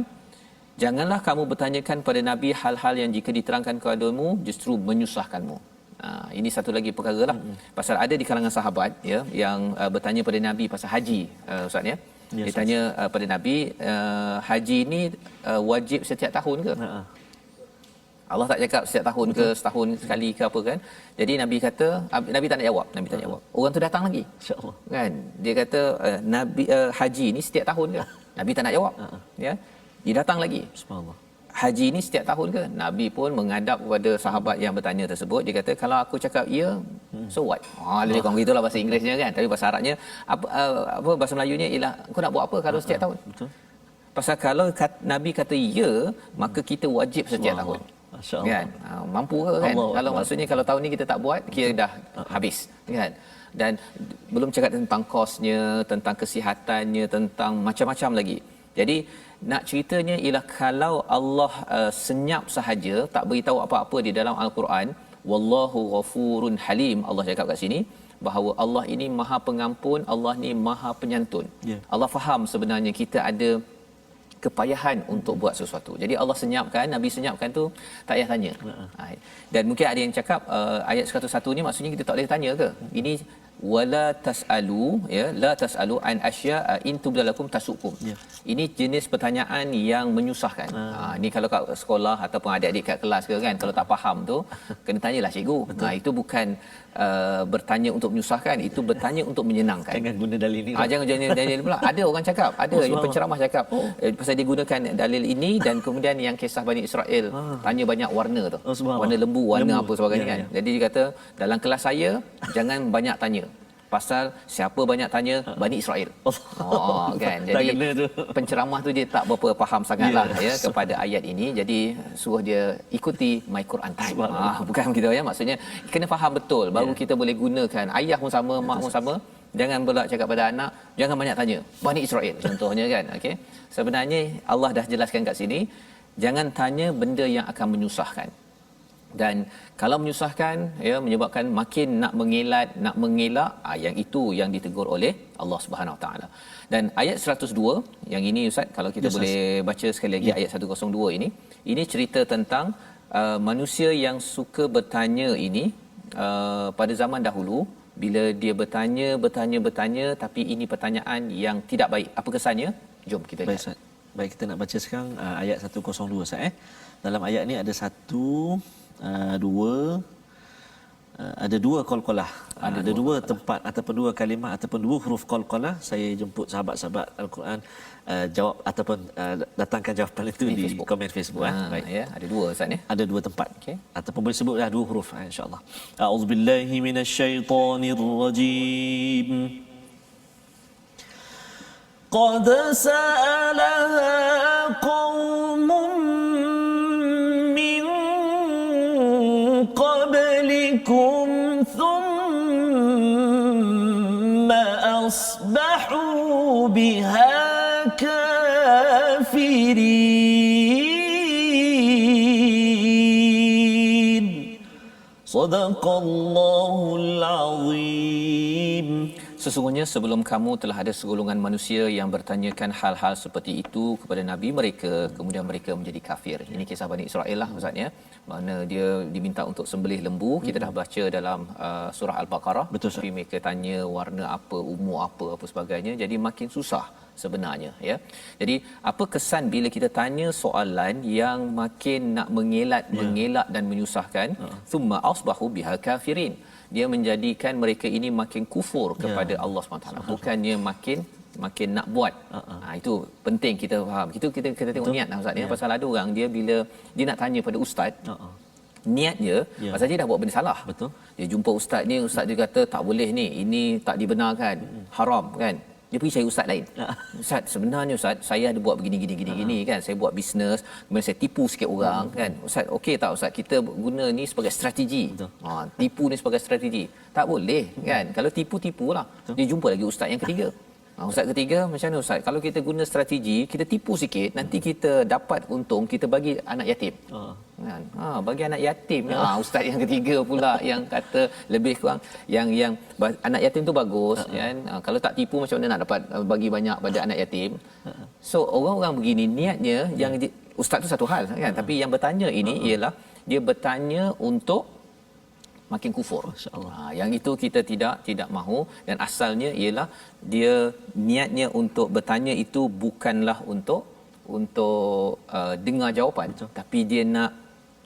janganlah kamu bertanyakan pada nabi hal-hal yang jika diterangkan kepadamu justru menyusahkanmu. Ini satu lagi perkara lah. Pasal ada di kalangan sahabat ya yang bertanya pada nabi pasal haji, ustaz ya. Dia tanya pada nabi, haji ni wajib setiap tahun ke? Allah tak cakap setiap tahun ke, setahun sekali ke apa kan. Jadi nabi kata, nabi tak nak jawab, nabi tak jawab. Orang tu datang lagi, insya-Allah kan. Dia kata nabi haji ni setiap tahun ke? Nabi tak nak jawab. Ya. Dia datang lagi, subhanallah, haji ni setiap tahun ke? Nabi pun menghadap kepada sahabat yang bertanya tersebut. Dia kata, kalau aku cakap ya, so what? Lebih kurang gitulah bahasa Inggerisnya kan. Tapi bahasa Arabnya apa bahasa Melayunya ialah, kau nak buat apa kalau setiap tahun? Betul. Pasal kalau Nabi kata ya, maka kita wajib setiap tahun. Kan? Mampu ke kan? Kalau maksudnya kalau tahun ni kita tak buat, kira dah habis kan. Dan belum cakap tentang kosnya, tentang kesihatannya, tentang macam-macam lagi. Jadi nak ceritanya ialah kalau Allah senyap sahaja, tak beritahu apa-apa di dalam Al-Quran, wallahu ghafurun halim, Allah cakap kat sini bahawa Allah ini Maha Pengampun, Allah ni Maha Penyantun. Allah faham sebenarnya kita ada kepayahan untuk buat sesuatu. Jadi Allah senyapkan, Nabi senyapkan tu tak payah tanya. Dan mungkin ada yang cakap ayat 101 ni maksudnya kita tak boleh tanya ke? Ini wala tasalu, ya, la tasalu an asya'a in tubdalakum tasukum. Ini jenis pertanyaan yang menyusahkan. Ni kalau kat sekolah ataupun adik-adik kat kelas ke kan, kalau tak faham tu kena tanyalah cikgu. Itu bukan bertanya untuk menyusahkan, itu bertanya untuk menyenangkan. Jangan guna dalil ni. Jangan dalil pula. Ada orang cakap, ada yang penceramah cakap pasal dia gunakan dalil ini dan kemudian yang kisah Bani Israel tanya banyak warna tu. Warna lembu, warna apa sebagainya kan. Jadi dia kata dalam kelas saya jangan banyak tanya. Pasal siapa banyak tanya, Bani Israel. Kan. Jadi penceramah tu dia tak berapa faham sangatlah ya kepada ayat ini. Jadi suruh dia ikuti My Quran Time. Bukan begitu ya, maksudnya kena faham betul baru kita boleh gunakan. Ayah pun sama, mak pun sama. Jangan pula cakap pada anak, jangan banyak tanya, Bani Israel contohnya kan. Okey. Sebenarnya Allah dah jelaskan kat sini, jangan tanya benda yang akan menyusahkan. Dan kalau menyusahkan ya, menyebabkan makin nak mengelat, nak mengelak, yang itu yang ditegur oleh Allah Subhanahu Wa Taala. Dan ayat 102 yang ini ustaz, kalau kita boleh baca sekali lagi ayat 102 ini cerita tentang manusia yang suka bertanya ini pada zaman dahulu, bila dia bertanya tapi ini pertanyaan yang tidak baik. Apa kesannya? Jom kita lihat. Baik, kita nak baca sekarang ayat 102 ustaz. Dalam ayat ni ada ada dua qalqalah, ada dua tempat ataupun dua kalimah ataupun dua huruf qalqalah. Saya jemput sahabat-sahabat Al-Quran jawab ataupun datangkan jawapan itu di Facebook. Komen Facebook. Baik ya, ada dua ustaz ya. Ada dua tempat. Ataupun boleh sebutlah dua huruf insya-Allah. A'udzubillahi minasyaitonirrajim. Qad sa'alaha qaumun قبلكم ثم أصبحوا بها كافرين صدق الله العظيم. Sesungguhnya sebelum kamu telah ada segolongan manusia yang bertanyakan hal-hal seperti itu kepada nabi mereka, kemudian mereka menjadi kafir. Ini kisah Bani Israel lah maksudnya, mana dia diminta untuk sembelih lembu. Kita dah baca dalam surah Al-Baqarah. Betul, tapi mereka tanya warna apa, umur apa sebagainya. Jadi makin susah sebenarnya, ya. Jadi apa kesan bila kita tanya soalan yang makin nak mengelak dan menyusahkan? Thumma asbahu biha kafirin. Dia menjadikan mereka ini makin kufur kepada Allah SWT, bukannya makin nak buat. Itu penting kita faham. Kita tengok niat lah ustaz, pasal ada orang dia bila dia nak tanya pada ustaz, niatnya pasal dia dah buat benda salah. Betul. Dia jumpa ustaz ni, ustaz dia kata tak boleh ni, ini tak dibenarkan, haram kan. Dia pergi cari ustaz lain. Ustaz, sebenarnya ustaz, saya ada buat begini kan. Saya buat bisnes, kemudian saya tipu sikit orang kan. Ustaz, okey tak ustaz, kita guna ni sebagai strategi. Tipu ni sebagai strategi. Tak boleh kan. Kalau tipu-tipulah. Dia jumpa lagi ustaz yang ketiga. Ustaz ketiga, macam mana ustaz? Kalau kita guna strategi, kita tipu sikit, nanti kita dapat untung, kita bagi anak yatim. Kan? Bagi anak yatim. Ustaz yang ketiga pula yang kata lebih kurang yang anak yatim tu bagus kan. Kalau tak tipu macam mana nak dapat bagi banyak pada anak yatim. So orang-orang begini niatnya yang ustaz tu satu hal kan, tapi yang bertanya ini ialah dia bertanya untuk makin kufur. Yang itu kita tidak mahu, dan asalnya ialah dia niatnya untuk bertanya itu bukanlah untuk dengar jawapan. Tapi dia nak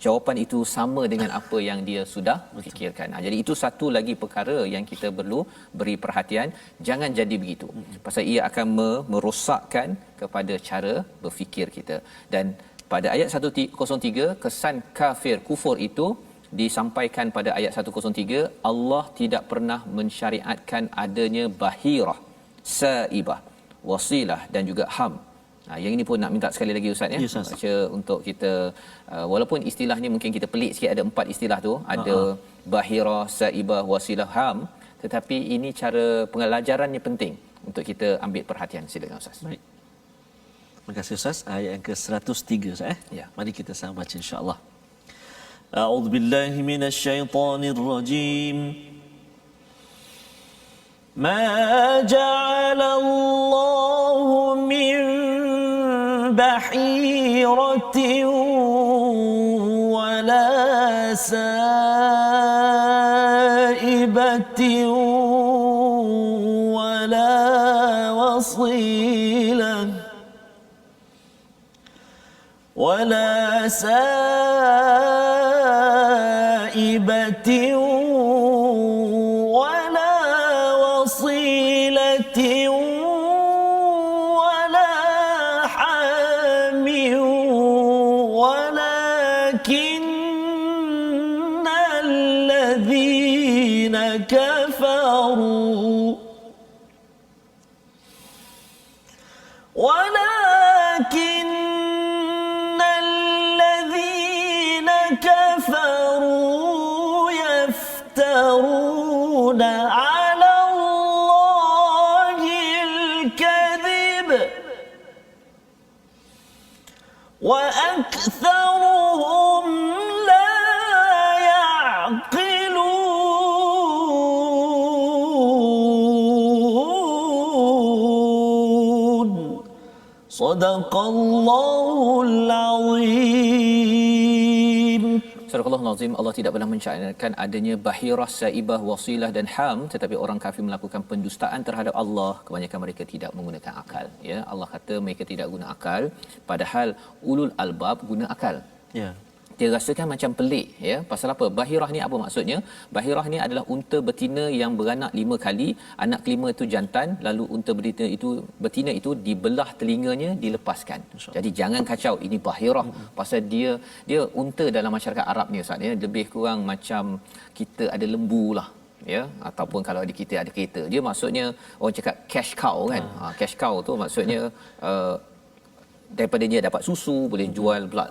jawapan itu sama dengan apa yang dia sudah fikirkan. Jadi itu satu lagi perkara yang kita perlu beri perhatian, jangan jadi begitu. Pasal ia akan merosakkan kepada cara berfikir kita. Dan pada ayat 103, kesan kafir kufur itu disampaikan pada ayat 103. Allah tidak pernah mensyariatkan adanya bahirah, saibah, wasilah dan juga ham. Yang ini pun nak minta sekali lagi ustaz ya. Baca untuk kita, walaupun istilahnya mungkin kita pelik sikit, ada 4 istilah tu, ada bahirah, saibah, wasilah, ham, tetapi ini cara pengelajarannya penting untuk kita ambil perhatian. Silakan ustaz. Baik. Terima kasih ustaz. Ayat yang ke-103 ustaz Ya. Mari kita sama baca insya-Allah. أعوذ بالله من الشيطان الرجيم ما جعل الله من بحيرة ولا سائبة ولا وصيلة ولا سائبة ولا وصيلة ولا حام ولكن الذين كفروا يفترون على الله الكذب وأكثرهم لا يعقلون صدق الله العظيم. Surah Al-Azim, Allah tidak pernah mensyariatkan adanya bahirah, saibah, wasilah dan ham, tetapi orang kafir melakukan pendustaan terhadap Allah, kebanyakan mereka tidak menggunakan akal. Ya, Allah kata mereka tidak guna akal, padahal ulul albab guna akal. Ya. Dia rasakan macam pelik, ya. Pasal apa? Bahirah ni apa maksudnya? Bahirah ni adalah unta betina yang beranak 5 kali, anak kelima itu jantan, lalu unta betina itu dibelah telinganya, dilepaskan. Jadi jangan kacau, ini bahirah. Pasal dia unta dalam masyarakat Arab ni ustaz ya, lebih kurang macam kita ada lembu lah. Ya, ataupun kalau ada kita ada kereta. Dia maksudnya orang cakap cash cow kan. Cash cow tu maksudnya daripada dia dapat susu, boleh jual pula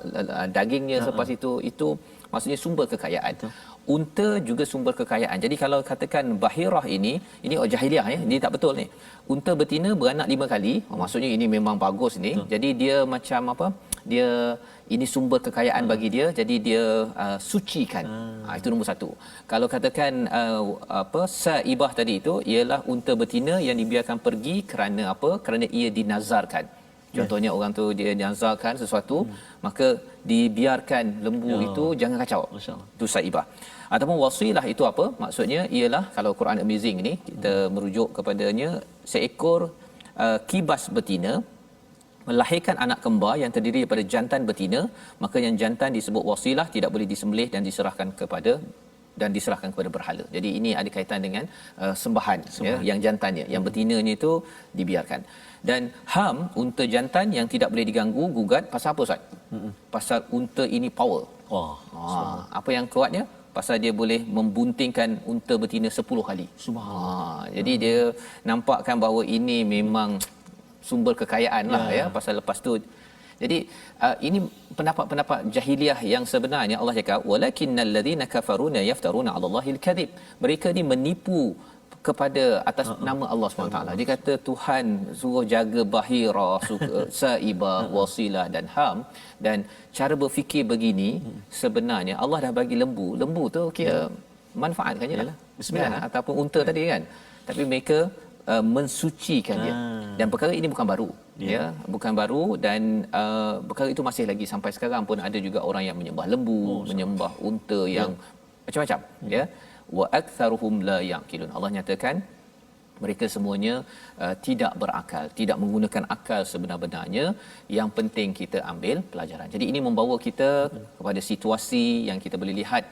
dagingnya selepas itu maksudnya sumber kekayaan. Unta juga sumber kekayaan. Jadi kalau katakan Bahirah ini jahiliah ya, ini tak betul ni. Unta betina beranak 5 kali, maksudnya ini memang bagus ni. Jadi dia macam apa? Dia ini sumber kekayaan bagi dia, jadi dia sucikan. Itu nombor 1. Kalau katakan saibah tadi itu ialah unta betina yang dibiarkan pergi kerana apa? Kerana ia dinazarkan. Contohnya orang tu dia nazarkan sesuatu, maka dibiarkan lembu itu jangan kacau. Itu saibah. Ataupun wasilah itu apa? Maksudnya ialah kalau Quran Amazing ni kita merujuk kepadanya, seekor kibas betina melahirkan anak kembar yang terdiri daripada jantan betina, maka yang jantan disebut wasilah, tidak boleh disembelih dan diserahkan kepada berhala. Jadi ini ada kaitan dengan sembahan. Ya, yang jantannya, yang betinanya itu dibiarkan. Dan ham, unta jantan yang tidak boleh diganggu gugat, pasal apa Ustaz? Pasal unta ini power. Apa yang kuatnya? Pasal dia boleh membuntingkan unta betina 10 kali. Jadi dia nampakkan bahawa ini memang sumber kekayaan lah ya. Pasal lepas tu, jadi ini pendapat-pendapat jahiliah yang sebenarnya Allah cakap walakinnal ladzina kafaruna yaftaruna 'alallahi al-kadhib. Mereka ni menipu kepada atas nama Allah SWT. Dia kata Tuhan suruh jaga Bahira, Saibah, Wasilah dan Ham, dan cara berfikir begini sebenarnya Allah dah bagi lembu tu kira manfaat kan je lah. Bismillah. Ataupun unta tadi kan. Tapi mereka mensucikan dia. Dan perkara ini bukan baru. Ya, bukan baru, dan perkara itu masih lagi sampai sekarang pun ada juga orang yang menyembah lembu, menyembah unta yang macam-macam, ya. Wa aktsaruhum la yaqilun. Allah nyatakan mereka semuanya tidak berakal, tidak menggunakan akal sebenar-benarnya. Yang penting kita ambil pelajaran. Jadi ini membawa kita kepada situasi yang kita boleh lihat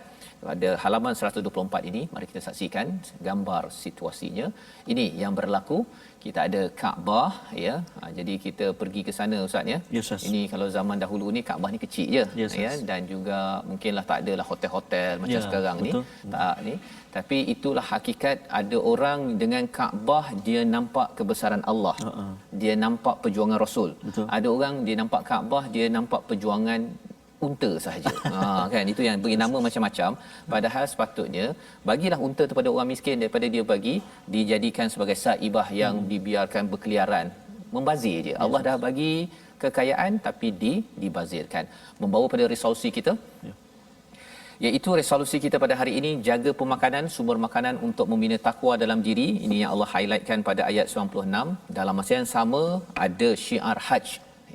pada halaman 124 ini. Mari kita saksikan gambar situasinya. Ini yang berlaku. Kita ada Kaabah, ya. Jadi kita pergi ke sana Ustaz ya. Ini kalau zaman dahulu ni Kaabah ni kecil je, ya, dan juga mungkinlah tak adalah hotel-hotel macam sekarang ni. Tak ni. Tapi itulah hakikat, ada orang dengan Kaabah dia nampak kebesaran Allah. Dia nampak perjuangan Rasul. Ada orang dia nampak Kaabah dia nampak perjuangan unta sahaja. Kan itu yang beri nama macam-macam, padahal sepatutnya bagilah unta kepada orang miskin daripada dia bagi dijadikan sebagai saibah yang dibiarkan berkeliaran membazir je. Allah dah bagi kekayaan tapi dibazirkan. Membawa pada resolusi kita, iaitu resolusi kita pada hari ini, jaga pemakanan, sumber makanan untuk membina takwa dalam diri. Ini yang Allah highlightkan pada ayat 96. Dalam masa yang sama ada syiar haj,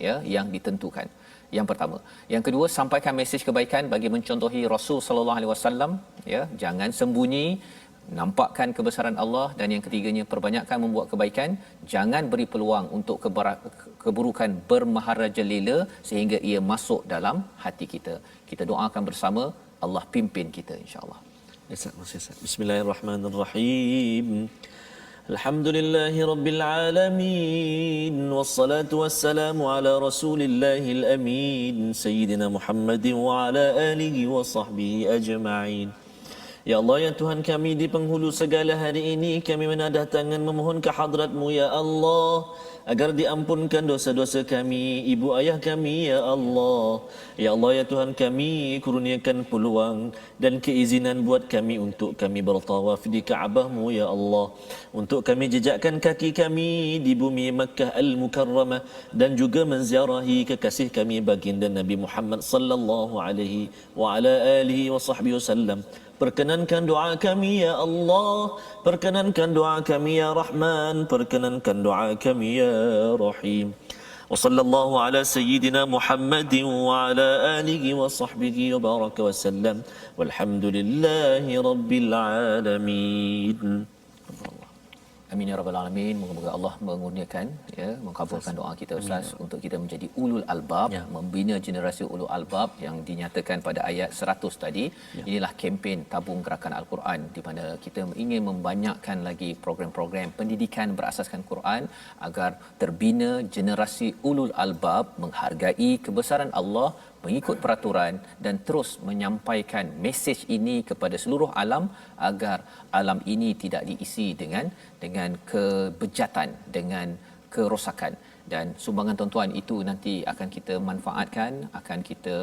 ya, yang ditentukan. Yang pertama. Yang kedua, sampaikan mesej kebaikan bagi mencontohi Rasul sallallahu alaihi wasallam, ya, jangan sembunyi, nampakkan kebesaran Allah. Dan yang ketiganya, perbanyakkan membuat kebaikan, jangan beri peluang untuk keburukan bermaharajalela sehingga ia masuk dalam hati kita. Kita doakan bersama, Allah pimpin kita insya-Allah. Bismillahirrahmanirrahim. Alhamdulillahi Rabbil Alamin. Wassalatu wassalamu ala Rasulillahil Amin Sayyidina Muhammadin wa ala alihi wa sahbihi ajma'in. Ya Allah, ya Tuhan kami, di penghulu segala hari ini kami menadah tangan memohon ke hadrat-Mu ya Allah, agar diampunkan dosa-dosa kami, ibu ayah kami ya Allah. Ya Allah, ya Tuhan kami, kurniakan peluang dan keizinan buat kami untuk kami bertawaf di Kaabah-Mu ya Allah, untuk kami jejakkan kaki kami di bumi Makkah Al-Mukarramah dan juga menziarahi kekasih kami baginda Nabi Muhammad sallallahu alaihi wa ala alihi wa sahbihi wasallam. Perkenankan doa kami ya Allah, perkenankan doa kami ya Rahman, perkenankan doa kami ya Rahim. Wa sallallahu ala sayyidina Muhammadin wa ala alihi wa sahbihi wa baraka wa sallam. Walhamdulillahi rabbil alamin. Amin ya rabbal alamin. Moga-moga Allah mengurniakan, ya, mengabulkan doa kita Ustaz, untuk kita menjadi ulul albab, membina generasi ulul albab yang dinyatakan pada ayat 100 tadi. Inilah kempen tabung gerakan Al-Quran, di mana kita ingin membanyakkan lagi program-program pendidikan berasaskan Quran agar terbina generasi ulul albab, menghargai kebesaran Allah, mengikut peraturan dan terus menyampaikan mesej ini kepada seluruh alam, agar alam ini tidak diisi dengan kebejatan, dengan kerosakan. Dan sumbangan tuan-tuan itu nanti akan kita manfaatkan, akan kita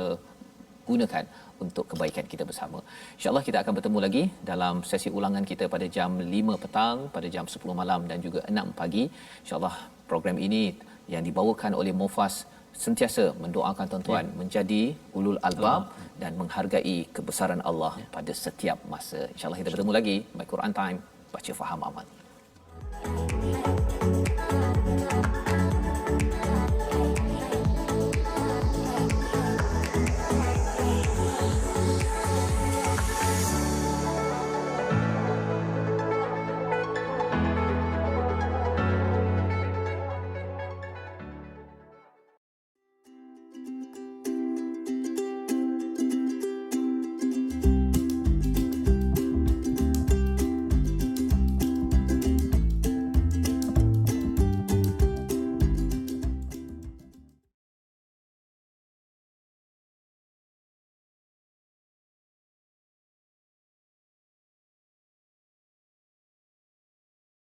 gunakan untuk kebaikan kita bersama. InsyaAllah kita akan bertemu lagi dalam sesi ulangan kita pada jam 5 petang, pada jam 10 malam dan juga 6 pagi. InsyaAllah program ini yang dibawakan oleh Mufas sentiasa mendoakan tuan-tuan menjadi ulul albab dan menghargai kebesaran Allah pada setiap masa. InsyaAllah kita bertemu lagi. My Quran Time, baca faham amal.